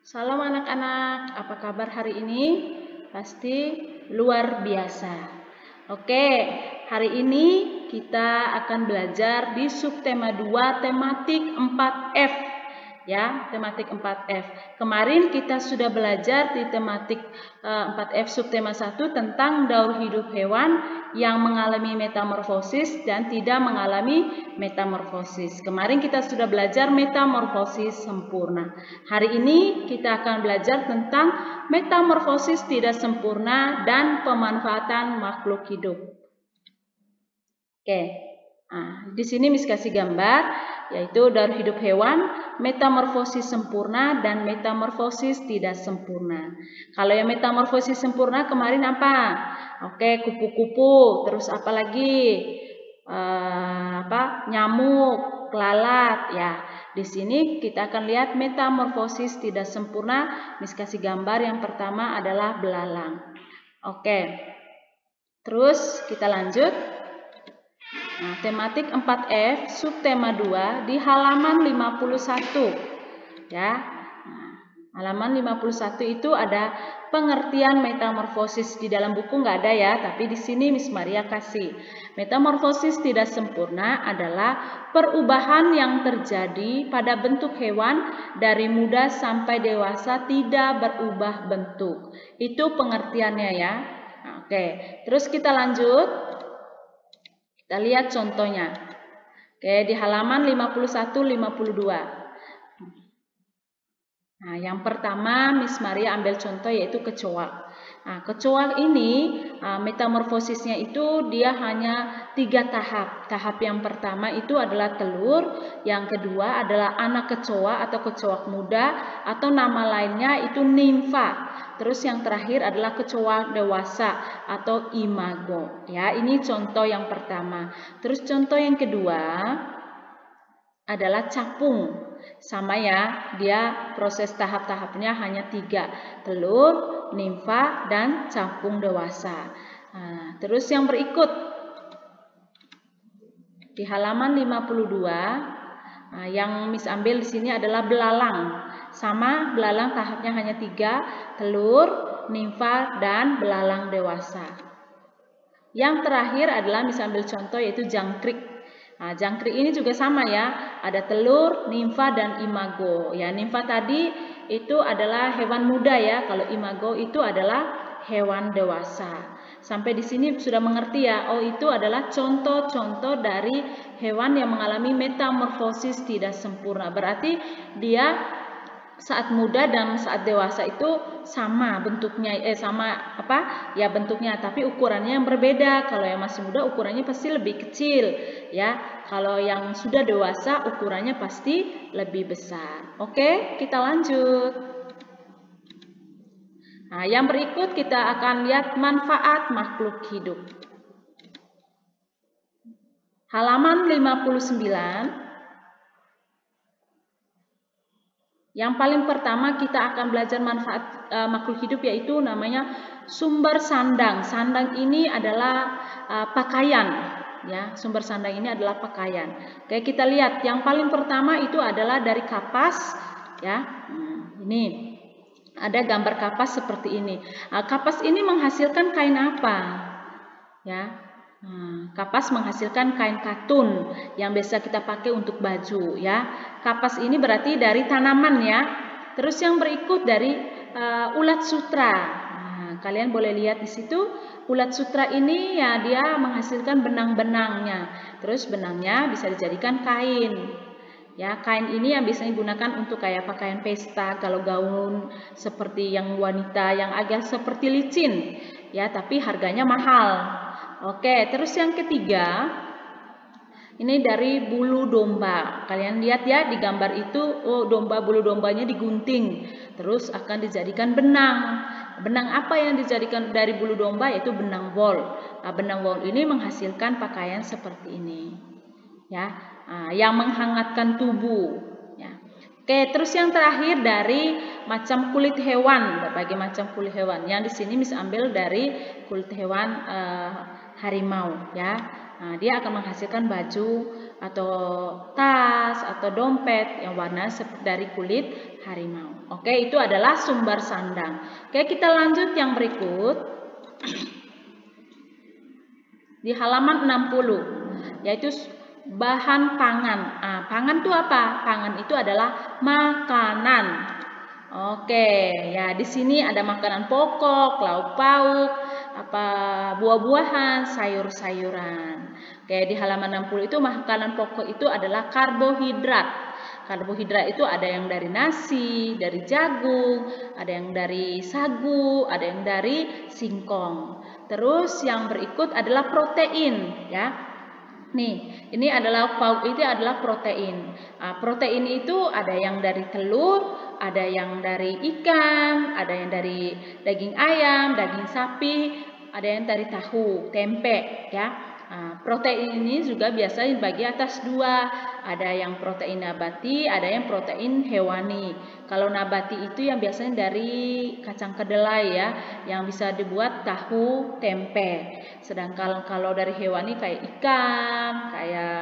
Salam anak-anak, apa kabar hari ini? Pasti luar biasa. Oke, hari ini kita akan belajar di subtema 2 tematik 4F. Ya, tematik 4F. Kemarin kita sudah belajar di tematik 4F subtema 1 tentang daur hidup hewan yang mengalami metamorfosis dan tidak mengalami metamorfosis. Kemarin kita sudah belajar metamorfosis sempurna. Hari ini kita akan belajar tentang metamorfosis tidak sempurna dan pemanfaatan makhluk hidup. Oke. Nah, di sini Miss kasih gambar yaitu daur hidup hewan, metamorfosis sempurna dan metamorfosis tidak sempurna. Kalau yang metamorfosis sempurna kemarin apa? Oke, kupu-kupu, terus apa lagi? Nyamuk, lalat ya. Di sini kita akan lihat metamorfosis tidak sempurna. Miss kasih gambar yang pertama adalah belalang. Oke. Terus kita lanjut. Nah, tematik 4F subtema 2 di halaman 51. Ya. Nah, halaman 51 itu ada pengertian metamorfosis. Di dalam buku nggak ada ya, tapi di sini Miss Maria kasih. Metamorfosis tidak sempurna adalah perubahan yang terjadi pada bentuk hewan dari muda sampai dewasa tidak berubah bentuk. Itu pengertiannya ya. Nah, oke, terus kita lanjut. Kita lihat contohnya. Oke, di halaman 51-52. Nah, yang pertama Miss Maria ambil contoh yaitu kecoa. Nah, kecoa ini metamorfosisnya itu dia hanya 3 tahap. Tahap yang pertama itu adalah telur, yang kedua adalah anak kecoa atau kecoa muda atau nama lainnya itu nimfa. Terus yang terakhir adalah kecoa dewasa atau imago. Ya, ini contoh yang pertama. Terus contoh yang kedua adalah capung. Sama ya, dia proses tahap-tahapnya hanya 3. Telur, nimfa, dan capung dewasa. Nah, terus yang berikut. Di halaman 52, yang Miss ambil di sini adalah belalang. Sama, belalang tahapnya hanya 3, telur, nimfa, dan belalang dewasa. Yang terakhir adalah Miss ambil contoh yaitu jangkrik. Nah, jangkrik ini juga sama ya, ada telur, nimfa, dan imago. Ya, nimfa tadi itu adalah hewan muda ya, kalau imago itu adalah hewan dewasa. Sampai di sini sudah mengerti ya, oh itu adalah contoh-contoh dari hewan yang mengalami metamorfosis tidak sempurna. Berarti dia saat muda dan saat dewasa itu sama bentuknya, bentuknya, tapi ukurannya yang berbeda. Kalau yang masih muda ukurannya pasti lebih kecil ya. Kalau yang sudah dewasa ukurannya pasti lebih besar. Oke, kita lanjut. Nah, yang berikut kita akan lihat manfaat makhluk hidup. Halaman 59. Yang paling pertama kita akan belajar manfaat makhluk hidup yaitu namanya sumber sandang. Sandang ini adalah pakaian ya. Sumber sandang ini adalah pakaian. Oke, kita lihat yang paling pertama itu adalah dari kapas ya. Ini ada gambar kapas seperti ini. Kapas ini menghasilkan kain apa? Ya. Kapas menghasilkan kain katun yang biasa kita pakai untuk baju ya. Kapas ini berarti dari tanaman ya. Terus yang berikut dari ulat sutra. Kalian boleh lihat di situ ulat sutra ini ya, dia menghasilkan benang-benangnya. Terus benangnya bisa dijadikan kain. Ya, kain ini yang biasanya digunakan untuk kayak pakaian pesta, kalau gaun seperti yang wanita yang agak seperti licin ya, tapi harganya mahal. Oke, terus yang ketiga ini dari bulu domba. Kalian lihat ya di gambar itu, oh domba, bulu dombanya digunting, terus akan dijadikan benang. Benang apa yang dijadikan dari bulu domba? Yaitu benang wol. Benang wol ini menghasilkan pakaian seperti ini, ya, yang menghangatkan tubuh. Ya. Oke, terus yang terakhir dari macam kulit hewan, berbagai macam kulit hewan. Yang di sini Miss ambil dari kulit hewan harimau ya. Dia akan menghasilkan baju atau tas atau dompet yang warna dari kulit harimau. Oke, itu adalah sumber sandang. Oke, kita lanjut yang berikut. Di halaman 60, yaitu bahan pangan. Pangan itu apa? Pangan itu adalah makanan. Oke, ya di sini ada makanan pokok, lauk pauk, buah-buahan, sayur-sayuran. Oke, di halaman 60 itu makanan pokok itu adalah karbohidrat. Karbohidrat itu ada yang dari nasi, dari jagung, ada yang dari sagu, ada yang dari singkong. Terus yang berikut adalah protein, ya. Nih, ini adalah pauk, itu adalah protein. Protein itu ada yang dari telur, ada yang dari ikan, ada yang dari daging ayam, daging sapi, ada yang dari tahu, tempe, ya. Protein ini juga biasa dibagi atas dua, ada yang protein nabati, ada yang protein hewani. Kalau nabati itu yang biasanya dari kacang kedelai, ya, yang bisa dibuat tahu, tempe. Sedangkan kalau dari hewani kayak ikan, kayak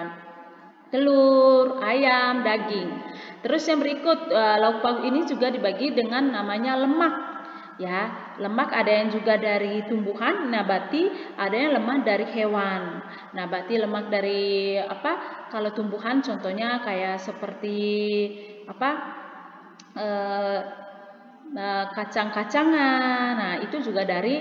telur, ayam, daging. Terus yang berikut, lauk pauk ini juga dibagi dengan namanya lemak. Ya, lemak ada yang juga dari tumbuhan nabati, ada yang lemak dari hewan. Nabati lemak dari apa? Kalau tumbuhan contohnya kayak seperti apa? Kacang-kacangan. Nah, itu juga dari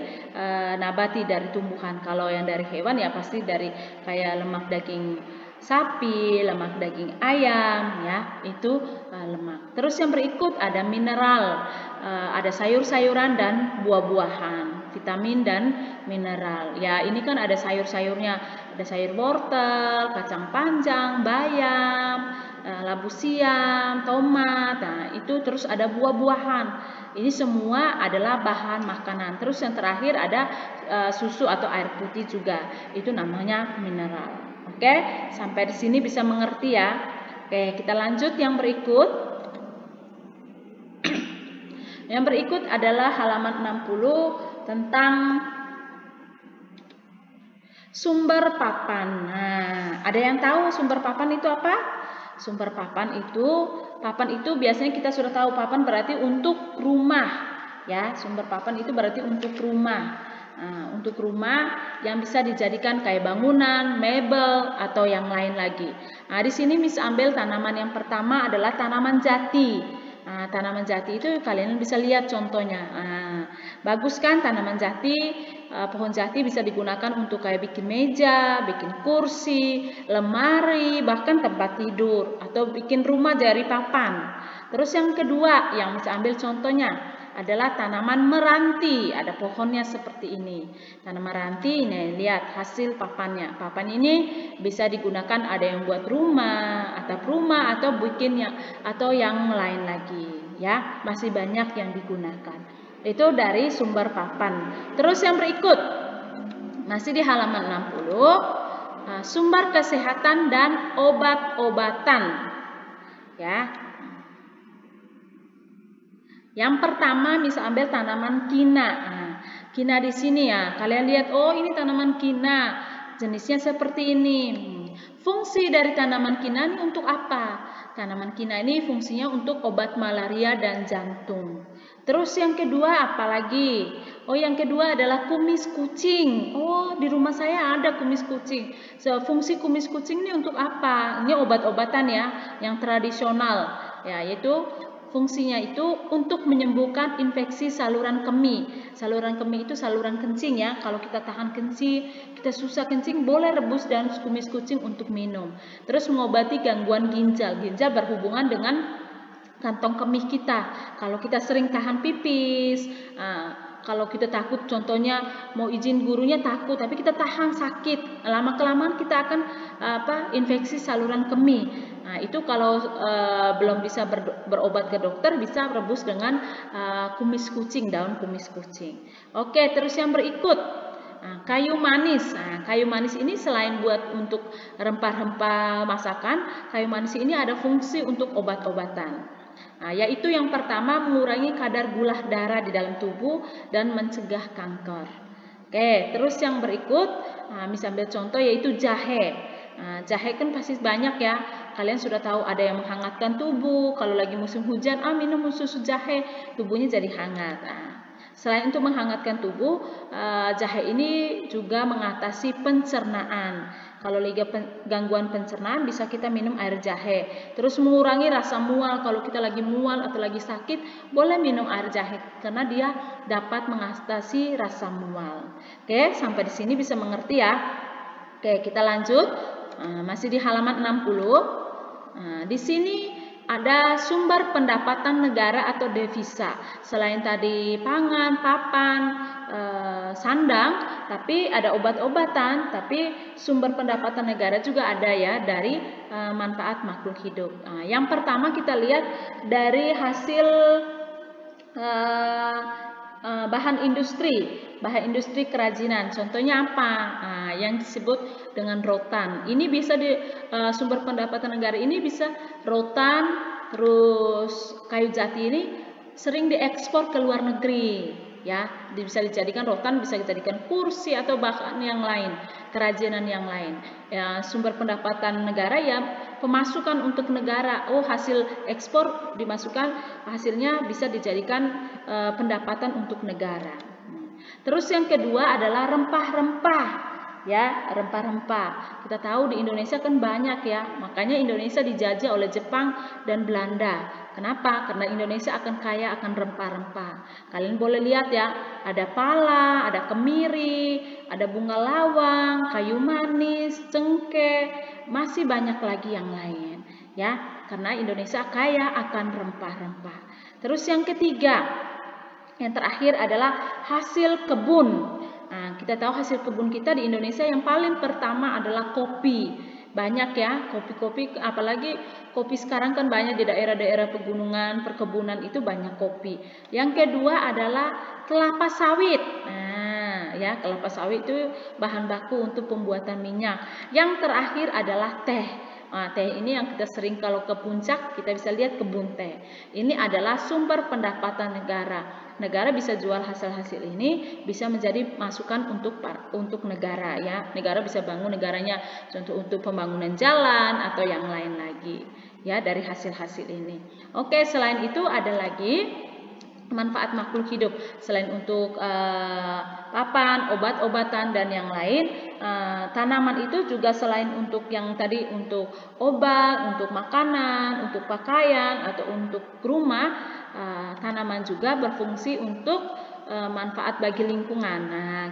nabati, dari tumbuhan. Kalau yang dari hewan ya pasti dari kayak lemak daging sapi, lemak daging ayam, ya, itu lemak. Terus yang berikut ada mineral, ada sayur-sayuran dan buah-buahan, vitamin dan mineral. Ya, ini kan ada sayur-sayurnya, ada sayur wortel, kacang panjang, bayam, labu siam, tomat. Nah, itu terus ada buah-buahan. Ini semua adalah bahan makanan. Terus yang terakhir ada susu atau air putih juga. Itu namanya mineral. Oke, sampai di sini bisa mengerti ya. Oke, kita lanjut yang berikut. Yang berikut adalah halaman 60 tentang sumber papan. Nah, ada yang tahu sumber papan itu apa? Sumber papan itu biasanya kita sudah tahu, papan berarti untuk rumah, ya. Sumber papan itu berarti untuk rumah. Nah, untuk rumah yang bisa dijadikan kayak bangunan, mebel, atau yang lain lagi. Nah, di sini Miss ambil tanaman yang pertama adalah tanaman jati. Nah, tanaman jati itu kalian bisa lihat contohnya. Nah, bagus kan tanaman jati? Pohon jati bisa digunakan untuk kayak bikin meja, bikin kursi, lemari, bahkan tempat tidur, atau bikin rumah dari papan. Terus yang kedua yang bisa ambil contohnya adalah tanaman meranti. Ada pohonnya seperti ini. Tanaman meranti, ini lihat hasil papannya. Papan ini bisa digunakan, ada yang buat rumah, atau bikin yang lain lagi, ya. Masih banyak yang digunakan. Itu dari sumber papan. Terus yang berikut masih di halaman 60, sumber kesehatan dan obat-obatan, ya. Yang pertama bisa ambil tanaman kina. Nah, kina di sini ya. Kalian lihat, oh ini tanaman kina. Jenisnya seperti ini. Fungsi dari tanaman kina ini untuk apa? Tanaman kina ini fungsinya untuk obat malaria dan jantung. Terus yang kedua apa lagi? Oh, yang kedua adalah kumis kucing. Oh, di rumah saya ada kumis kucing. Fungsi kumis kucing ini untuk apa? Ini obat-obatan ya, yang tradisional. Ya, yaitu fungsinya itu untuk menyembuhkan infeksi saluran kemih. Saluran kemih itu saluran kencing, ya. Kalau kita tahan kencing, kita susah kencing, boleh rebus daun kumis kucing untuk minum. Terus mengobati gangguan ginjal. Ginjal berhubungan dengan kantong kemih kita. Kalau kita sering tahan pipis, kalau kita takut, contohnya mau izin gurunya takut, tapi kita tahan sakit, lama-kelamaan kita akan infeksi saluran kemih. Nah, itu kalau belum bisa berobat ke dokter, bisa rebus dengan kumis kucing, daun kumis kucing. Oke, terus yang berikut, kayu manis. Nah, kayu manis ini selain buat untuk rempah-rempah masakan, kayu manis ini ada fungsi untuk obat-obatan. Nah, yaitu yang pertama mengurangi kadar gula darah di dalam tubuh dan mencegah kanker. Oke, terus yang berikut, misalnya contoh yaitu jahe. Jahe kan pasti banyak ya. Kalian sudah tahu ada yang menghangatkan tubuh. Kalau lagi musim hujan, minum susu jahe, tubuhnya jadi hangat. Selain untuk menghangatkan tubuh, jahe ini juga mengatasi pencernaan. Kalau lagi gangguan pencernaan bisa kita minum air jahe. Terus mengurangi rasa mual. Kalau kita lagi mual atau lagi sakit, boleh minum air jahe karena dia dapat mengatasi rasa mual. Oke, sampai di sini bisa mengerti ya. Oke, kita lanjut. Masih di halaman 60. Di sini ada sumber pendapatan negara atau devisa. Selain tadi pangan, papan, sandang, tapi ada obat-obatan, tapi sumber pendapatan negara juga ada ya dari manfaat makhluk hidup. Yang pertama kita lihat dari hasil bahan industri kerajinan. Contohnya apa? Yang disebut dengan rotan. Ini bisa sumber pendapatan negara ini bisa rotan, terus kayu jati ini sering diekspor ke luar negeri, ya. Bisa dijadikan rotan, bisa dijadikan kursi atau bahkan yang lain, kerajinan yang lain. Ya, sumber pendapatan negara ya pemasukan untuk negara. Hasil ekspor dimasukkan, hasilnya bisa dijadikan pendapatan untuk negara. Terus yang kedua adalah rempah-rempah. Ya, rempah-rempah. Kita tahu di Indonesia kan banyak ya, makanya Indonesia dijajah oleh Jepang dan Belanda. Kenapa? Karena Indonesia akan kaya akan rempah-rempah. Kalian boleh lihat ya, ada pala, ada kemiri, ada bunga lawang, kayu manis, cengkeh, masih banyak lagi yang lain. Ya, karena Indonesia kaya akan rempah-rempah. Terus yang ketiga, yang terakhir adalah hasil kebun. Kita tahu hasil kebun kita di Indonesia yang paling pertama adalah kopi. Banyak ya kopi-kopi, apalagi kopi sekarang kan banyak di daerah-daerah pegunungan, perkebunan itu banyak kopi. Yang kedua adalah kelapa sawit. Ya, kelapa sawit itu bahan baku untuk pembuatan minyak. Yang terakhir adalah teh. Teh ini yang kita sering kalau ke puncak kita bisa lihat kebun teh. Ini adalah sumber pendapatan negara. Negara bisa jual hasil-hasil ini, bisa menjadi masukan untuk negara ya. Negara bisa bangun negaranya, contoh untuk pembangunan jalan atau yang lain lagi ya dari hasil-hasil ini. Oke, selain itu ada lagi manfaat makhluk hidup. Selain untuk papan, obat-obatan dan yang lain, tanaman itu juga selain untuk yang tadi untuk obat, untuk makanan, untuk pakaian atau untuk rumah, tanaman juga berfungsi untuk manfaat bagi lingkungan.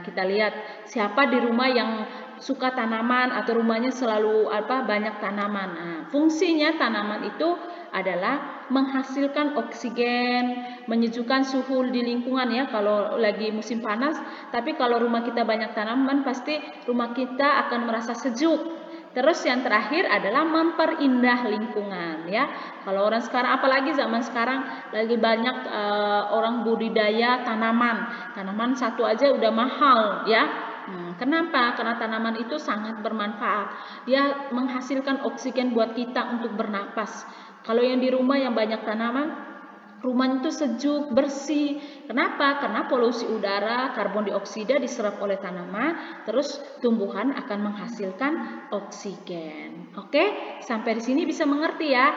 Kita lihat siapa di rumah yang suka tanaman atau rumahnya selalu banyak tanaman. Fungsinya tanaman itu adalah menghasilkan oksigen, menyejukkan suhu di lingkungan ya kalau lagi musim panas. Tapi kalau rumah kita banyak tanaman, pasti rumah kita akan merasa sejuk. Terus yang terakhir adalah memperindah lingkungan ya. Kalau orang sekarang, apalagi zaman sekarang lagi banyak orang budidaya tanaman. Tanaman satu aja udah mahal ya. Kenapa? Karena tanaman itu sangat bermanfaat. Dia menghasilkan oksigen buat kita untuk bernapas. Kalau yang di rumah yang banyak tanaman, rumahnya itu sejuk, bersih. Kenapa? Karena polusi udara, karbon dioksida diserap oleh tanaman, terus tumbuhan akan menghasilkan oksigen. Oke, sampai di sini bisa mengerti ya.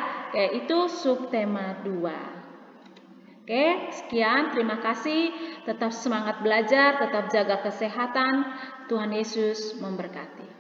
Itu subtema 2. Oke, sekian. Terima kasih. Tetap semangat belajar, tetap jaga kesehatan. Tuhan Yesus memberkati.